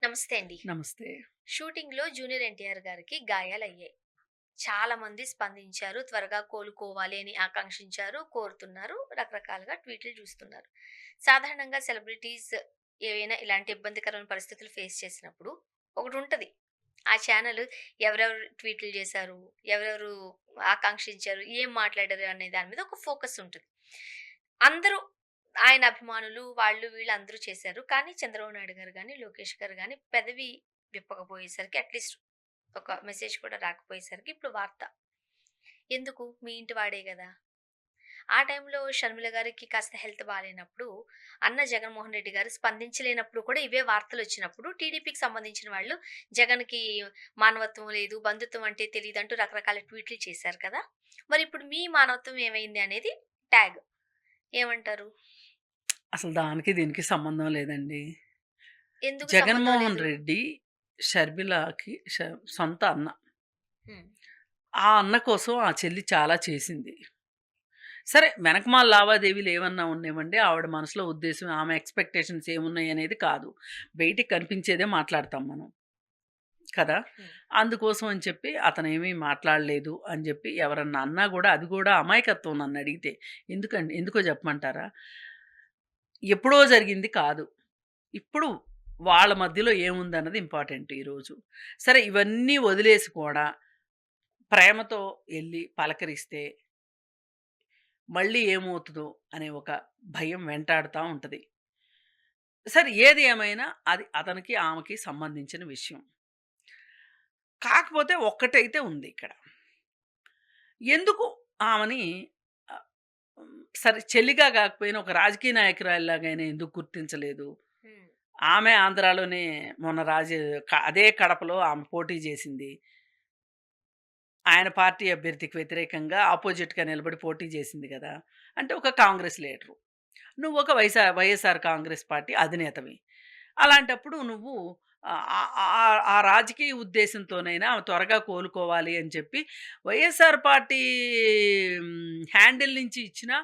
నమస్తే అండి. నమస్తే. షూటింగ్‌లో జూనియర్ ఎన్టీఆర్ గారికి గాయాలయ్యాయి. చాలా మంది స్పందించారు. త్వరగా కోలుకోవాలి అని ఆకాంక్షించారు, కోరుతున్నారు. రకరకాలుగా ట్వీట్లు చూస్తున్నారు. సాధారణంగా సెలబ్రిటీస్ ఏవైనా ఇలాంటి ఇబ్బందికరమైన పరిస్థితులు ఫేస్ చేసినప్పుడు ఒకటుంటది. ఆ ఛానల్ ఎవరెవరు ట్వీట్లు చేశారు, ఎవరెవరు ఆకాంక్షించారు, ఏం మాట్లాడారు అనే దాని మీద ఒక ఫోకస్ ఉంటది. అందరూ ఆయన అభిమానులు వాళ్ళు వీళ్ళు అందరూ చేశారు. కానీ చంద్రబాబు నాయుడు గారు గాని, లోకేష్ గారు గాని పెదవి విప్పకపోయేసరికి అట్‌లీస్ట్ ఒక మెసేజ్ కూడా రాకపోయేసరికి ఇప్పుడు వార్త. ఎందుకు? మీ ఇంటి వాడే గదా! ఆ టైంలో షర్మిల గారికి కాస్త హెల్త్ బాలేనప్పుడు, అన్న జగన్మోహన్ రెడ్డి గారు స్పందించలేనప్పుడు కూడా ఇవే వార్తలొచ్చినప్పుడు టీడీపీకి సంబంధించిన వాళ్ళు జగన్‌కి మానవత్వం లేదు, బంధుత్వం అంటే తెలీదంటూ రకరకాల ట్వీట్లు చేశారు కదా! మరిప్పుడు మీ మానవత్వం ఏమైంది అనేది ట్యాగ్. ఏమంటారు? అసలు దానికి దీనికి సంబంధం లేదండి. ఎందుకు సంబంధం జగన్మోహన్ లేదు? రెడ్డి షర్మిలకి సొంత అన్న. హ్మ్. ఆ అన్న కోసం ఆ చెల్లి చాలా చేసింది. సరే వెనకమాల లావాదేవీలు ఏమన్నా ఉన్నావండి, ఆవిడ మనసులో ఉద్దేశ్యం, ఆమె ఎక్స్‌పెక్టేషన్స్ ఏమున్నాయనేది కాదు. బయటికి కనిపించేదే మాట్లాడతాం మనం. కదా! హ్మ్. అందుకోసం అని చెప్పి అతనేమీ మాట్లాడలేదు అని చెప్పి ఎవరన్నా అన్నా గూడా అది గూడా అమాయకత్వం నన్నడిగితే. ఎందుకో చెప్పమంటారా? ఎప్పుడో జరిగింది కాదు. ఇప్పుడు వాళ్ళ మధ్యలో ఏముందన్నది ఇంపార్టెంట్ ఈరోజు. సరే ఇవన్నీ వదిలేసి కూడా ప్రేమతో ఎళ్లి పలకరిస్తే మళ్ళీ ఏమవుతదో అనే ఒక భయం వెంటాడుతా ఉంటది. సరే ఏది ఏమైనా అది అతనికి, ఆమెకి సంబంధించిన విషయం. కాకపోతే ఒక్కటైతే ఉంది ఇక్కడ. ఎందుకు ఆమెని ఆహ్, సరే చెల్లిగా కాకపోయినా ఒక రాజకీయ నాయకురాలిలాగైనా ఎందుకు గుర్తించలేదు? హ్మ్. ఆమె ఆంధ్రాలోనే మొన్న అదే కడపలో ఆమె పోటీ చేసింది. ఆయన పార్టీ అభ్యర్థికి వ్యతిరేకంగా అపోజిట్‌గా నిలబడి పోటీ చేసింది గదా! అంటే ఒక కాంగ్రెస్ లీడరు. నువ్వు ఒక వైఎస్ఆర్ కాంగ్రెస్ పార్టీ అధినేతవి. అలాంటప్పుడు నువ్వు ఆ రాజకీయ ఉద్దేశంతోనైనా ఆమె త్వరగా కోలుకోవాలి అని చెప్పి వైఎస్ఆర్ పార్టీ హ్యాండిల్ నుంచి ఇచ్చినా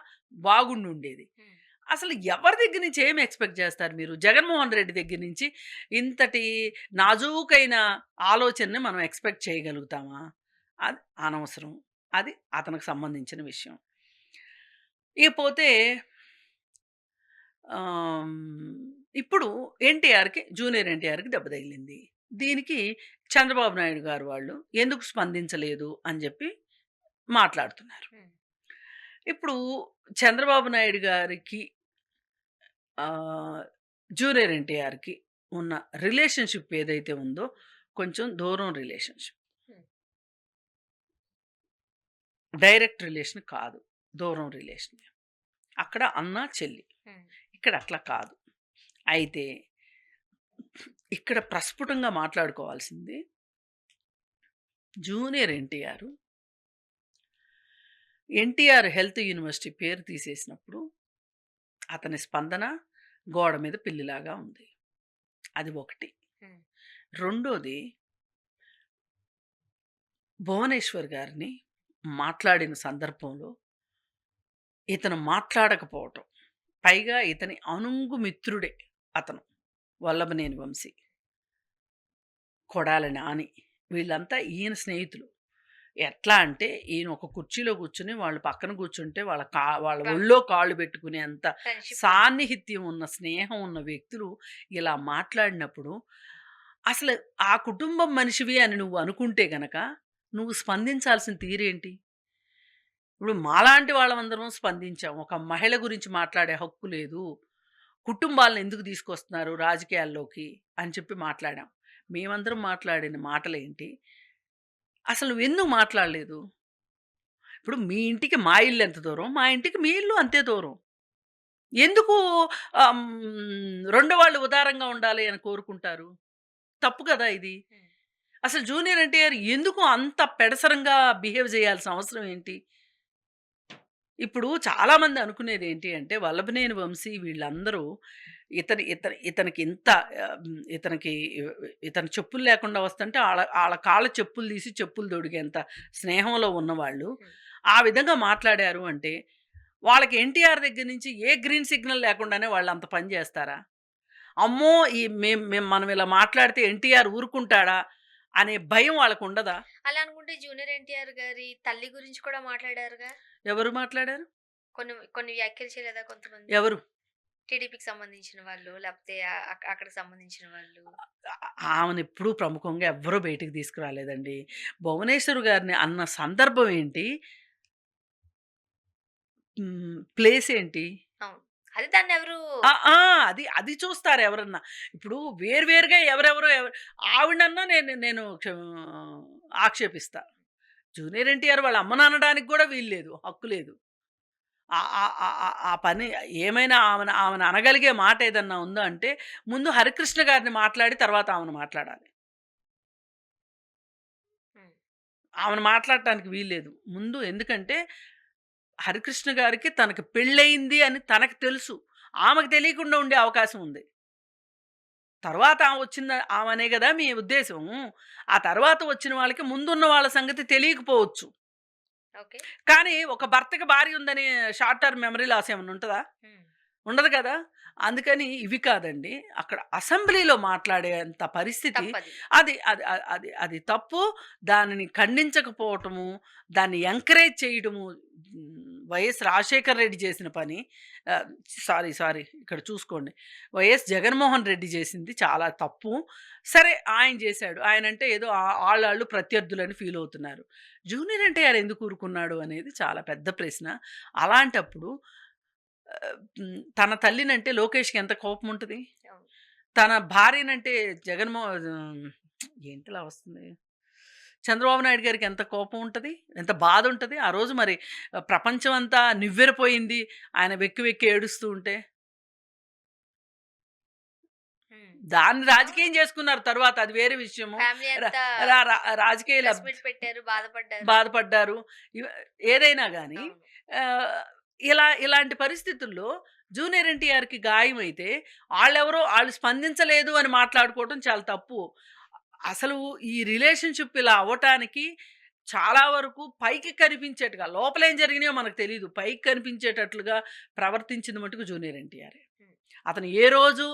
బాగుండుండేది. హ్మ్. అసలు ఎవరి దగ్గర నుంచి ఏమి ఎక్స్‌పెక్ట్ జేస్తారు మీరు? జగన్‌మోహన్ రెడ్డి దగ్గర నుంచి ఇంతటి నాజూకైన ఆలోచనని మనం ఎక్స్‌పెక్ట్ చేయగలుగుతామా? అది అనవసరం. అది అతనికి సంబంధించిన విషయం. ఇకపోతే ఆహ్, ఇప్పుడు జూనియర్ ఎన్టీఆర్‌కి దెబ్బ తగిలింది. దీనికి చంద్రబాబు నాయుడు గారు వాళ్ళు ఎందుకు స్పందించలేదు అని జెప్పి మాట్లాడుతున్నారు. హ్మ్. ఇప్పుడు చంద్రబాబు నాయుడు గారికి ఆహ్, జూనియర్ ఎన్టీఆర్‌కి ఉన్న రిలేషన్‌షిప్ ఏదైతే ఉందో కొంచెం దూరం రిలేషన్‌షిప్. హ్మ్. డైరెక్ట్ రిలేషన్ కాదు. దూరం రిలేషన్. అక్కడ అన్న, చెల్లి. హ్మ్. ఇక్కడ అట్లా కాదు. అయితే ఇక్కడ ప్రస్ఫుటంగా మాట్లాడుకోవాల్సింది జూనియర్ ఎన్టీఆర్ హెల్త్ యూనివర్సిటీ పేరు తీసేసినప్పుడు అతని స్పందన గోడ మీద పిల్లిలాగా ఉంది. అది ఒకటి. హ్మ్. రెండోది భువనేశ్వర్ గారిని మాట్లాడిన సందర్భంలో ఇతను మాట్లాడకపోవటం. పైగా ఇతని అనుంగు మిత్రుడే అతను. వల్లభనేని వంశీ, కొడాలి నాని వీళ్ళంతా ఈయన స్నేహితులు. ఎట్లా అంటే ఈయన ఒక కుర్చీలో కూర్చొని వాళ్ళు పక్కన కూర్చుంటే వాళ్ళ బా ఒళ్ళో కాళ్ళు పెట్టుకునేంత ఫ్రెండ్‌షిప్ ఉంది. సాన్నిహిత్యం ఉన్న, స్నేహం ఉన్న వ్యక్తులు ఇలా మాట్లాడినప్పుడు అసలు ఆ కుటుంబం మనిషివి అని నువ్వు అనుకుంటే గనక నువ్వు స్పందించాల్సిన తీరేంటి? ఇప్పుడు మాలాంటి వాళ్ళమందరం స్పందించాం. ఒక మహిళ గురించి మాట్లాడే హక్కు లేదు. కుటుంబాలను ఎందుకు తీసుకొస్తున్నారు రాజకీయాల్లోకి అని చెప్పి మాట్లాడాం. మేమందరం మాట్లాడిన మాటలేంటి? అసలు నువ్వెందుకు మాట్లాడలేదు? ఇప్పుడు మీ ఇంటికి మా ఇల్లు ఎంత దూరం, మా ఇంటికి మీ ఇల్లు అంతే దూరం. ఎందుకు రెండో వాళ్ళు ఉదారంగా ఉండాలి అని కోరుకుంటారు? తప్పు కదా ఇది. హ్మ్. అసలు జూనియర్ ఎన్టీఆర్ ఎందుకు అంత పెడసరంగా బిహేవ్ చేయాల్సిన అవసరం ఏంటి? ఇప్పుడు చాలామంది అనుకునేదేంటి అంటే, వల్లభనేని వంశీ వీళ్ళందరూ ఇతని ఇతని ఇతనికి ఇంత ఆహ్, హ్మ్, ఇతనికి ఇతను చెప్పులు లేకుండా వస్తుంటే ఆళ్ళ కాళ్ళ చెప్పులు తీసి చెప్పులు తొడిగేంత స్నేహంలో ఉన్నవాళ్ళు, హ్మ్. ఆ విధంగా మాట్లాడారు అంటే, వాళ్ళకి ఎన్టీఆర్ దగ్గర నుంచి ఏ గ్రీన్ సిగ్నల్ లేకుండానే వాళ్ళంత పని జేస్తారా? అమ్మో! మనం ఇలా మాట్లాడితే ఎన్టీఆర్ ఊరుకుంటాడా అనే భయం వాళ్ళకుండదా? అలా అనుకుంటే జూనియర్ ఎన్టీఆర్ గారి తల్లి గురించి కూడా మాట్లాడారుగా. ఎవరు మాట్లాడారు? కొన్ని కొన్ని వ్యాఖ్యలు చేయలేదా కొంతమంది? ఎవరు? టీడీపీకి సంబంధించిన వాళ్ళు, లేపోతే అక్కడికి సంబంధించిన వాళ్ళు. ఆమెనెప్పుడూ ప్రముఖంగా ఎవ్వరూ బయటికి తీసుకురాలేదండి. భువనేశ్వర్ గారిని అన్న సందర్భం ఏంటి? ప్లేస్ ఏంటి? అవును. అది దాన్నెవరు ఆ! ఆ! అది చూస్తారు ఎవరన్నా. ఇప్పుడు వేరువేరుగా ఎవరెవరో ఆవిడనన్నా నేను నేను ఆక్షేపిస్తా. జూనియర్ ఎన్టీఆర్ వాళ్ళ అమ్మననడానికి గూడా వీల్లేదు. హక్కు లేదు. ఆ పని ఏమైనా ఆమెను అనగలిగే మాట ఏదన్నా ఉందా అంటే, ముందు హరికృష్ణ గారిని మాట్లాడి తర్వాత ఆమెను మాట్లాడాలి. హ్మ్. ఆమెను మాట్లాడటానికి వీల్లేదు. ముందు ఎందుకంటే, హరికృష్ణ గారికి తనకి పెళ్ళయింది అని తనకు తెలుసు. ఆమెకు తెలియకుండా ఉండే అవకాశం ఉంది. తర్వాత ఆమె వచ్చింద ఆమనే గదా మీ ఉద్దేశం. ఆ తర్వాత వచ్చిన వాళ్ళకి ముందున్న వాళ్ళ సంగతి తెలియకపోవచ్చు. ఓకే. కానీ ఒక భర్తకి భార్య ఉందని షార్ట్ టర్మ్ మెమరీ లాస్ ఏమన్నా ఉంటదా? హ్మ్. ఉండదు కదా! అందుకని ఇవి కాదండి. అక్కడ అసెంబ్లీలో మాట్లాడేంత పరిస్థితి తప్పది. అది అది అది అది అది తప్పు. దానిని ఖండించకపోవటము, దాన్ని ఎంకరేజ్ చేయడము వైఎస్ రాజశేఖర్ రెడ్డి చేసిన పని. ఆహ్, సారీ ఇక్కడ చూసుకోండి. వైఎస్ జగన్మోహన్ రెడ్డి చేసింది చాలా తప్పు. సరే ఆయన చేశాడు. ఆయనంటే ఏదో ఆళ్ళాళ్ళు ప్రత్యర్థులని ఫీల్ అవుతున్నారు. జూనియర్ ఎన్టీఆర్ ఎందుకు ఊరుకున్నాడు అనేది చాలా పెద్ద ప్రశ్న. అలాంటప్పుడు తన తల్లినంటే లోకేష్‌కి ఎంత కోపముంటది? అవును. తన భార్యనంటే ఏంటిలా వస్తుంది? చంద్రబాబు నాయుడు గారికి ఎంత కోపం ఉంటది? ఎంత బాధుంటది? ఆ రోజు మరి ప్రపంచం అంతా నివ్వెరపోయింది. ఆయన వెక్కి వెక్కి ఏడుస్తూ ఉంటే. హ్మ్. దాన్ని రాజకీయం అవును. చేసుకున్నారు తరువాత అది వేరే విషయము. ఫ్యామిలీ ర అంతా రా రా రాజకీయ ప్రెస్ మీట్ పెట్టారు. బాధపడ్డారు. బాధపడ్డారు. ఇవ ఏదైనా గానీ అవును. ఆహ్, ఇలాంటి పరిస్థితుల్లో జూనియర్ ఎన్టీఆర్‌కి గాయమైతే ఆళ్ళు స్పందించలేదు అని మాట్లాడుకోవటం చాలా తప్పు. అసలు ఈ రిలేషన్‌షిప్ ఇలా అవ్వటానికి చాలా వరకు పైకి కనిపించేట్టుగా లోపలేం జరిగినాయో మనకు తెలీదు. పైకి కనిపించేటట్లుగా ప్రవర్తించింది మటుకు జూనియర్ ఎన్టీఆరే. హ్మ్. అతను ఏ రోజు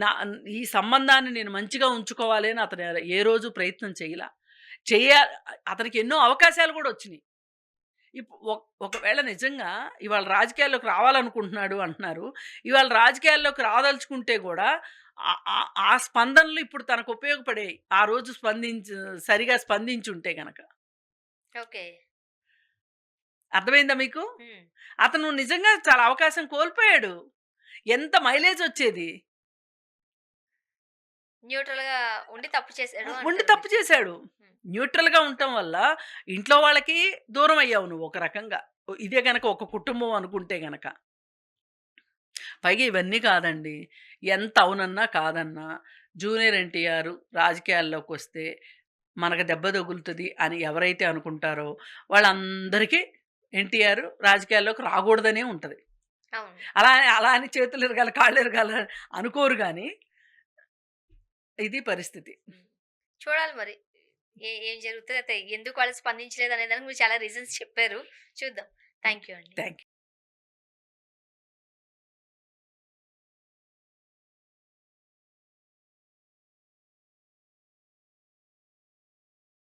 నా ఈ సంబంధాన్ని నేను మంచిగా ఉంచుకోవాలి అని అతను ఏ రోజు ప్రయత్నం చేయలా. చెయ్య అతనికి ఎన్నో అవకాశాలు గూడా వచ్చినియి. ఒకవేళ నిజంగా ఇవాళ రాజకీయాల్లోకి రావాలనుకుంటున్నాడు అంటున్నారు. ఇవాళ రాజకీయాల్లోకి రాదలుచుకుంటే గూడా ఆ స్పందనలు ఇప్పుడు తనకు ఉపయోగపడేయి. ఆ రోజు సరిగా స్పందించుంటే గనక. ఓకే. అర్థమైందా మీకు? హ్మ్. అతను నిజంగా చాలా అవకాశం కోల్పోయాడు. ఎంత మైలేజొచ్చేది. న్యూట్రల్‌గా ఉండి తప్పు చేసాడు ఉండి అంటారు తప్పు మీరు. చేశాడు. హ్మ్. న్యూట్రల్‌గా ఉండటం వల్ల ఇంట్లో వాళ్ళకి దూరం అయ్యావు నువ్వు ఒక రకంగా. ఇదే గనక ఒక కుటుంబం అనుకుంటే గనక. పైగా ఇవన్నీ కాదండి. ఎంత అవునన్నా, కాదన్నా జూనియర్ ఎన్టీఆర్ రాజకీయాల్లోకొస్తే మనకు దెబ్బ తగులుతది అని ఎవరైతే అనుకుంటారో వాళ్ళందరికీ ఎన్టీఆర్ రాజకీయాల్లోకి రాకూడదనే ఉంటది. అవును. అలా అని చేతులు ఇరగాలి, కాళ్ళు ఇరగాలి అనుకోరు గానీ ఇది పరిస్థితి. హ్మ్. చూడాలి మరి. ఏం జరుగుతదో అయితే ఎందుకు వాళ్ళు స్పందించలేదు అనే దానికి మీరు చాలా రీజన్స్ చెప్పారు. చూద్దాం. థాంక్ యూ అండి. Thank you.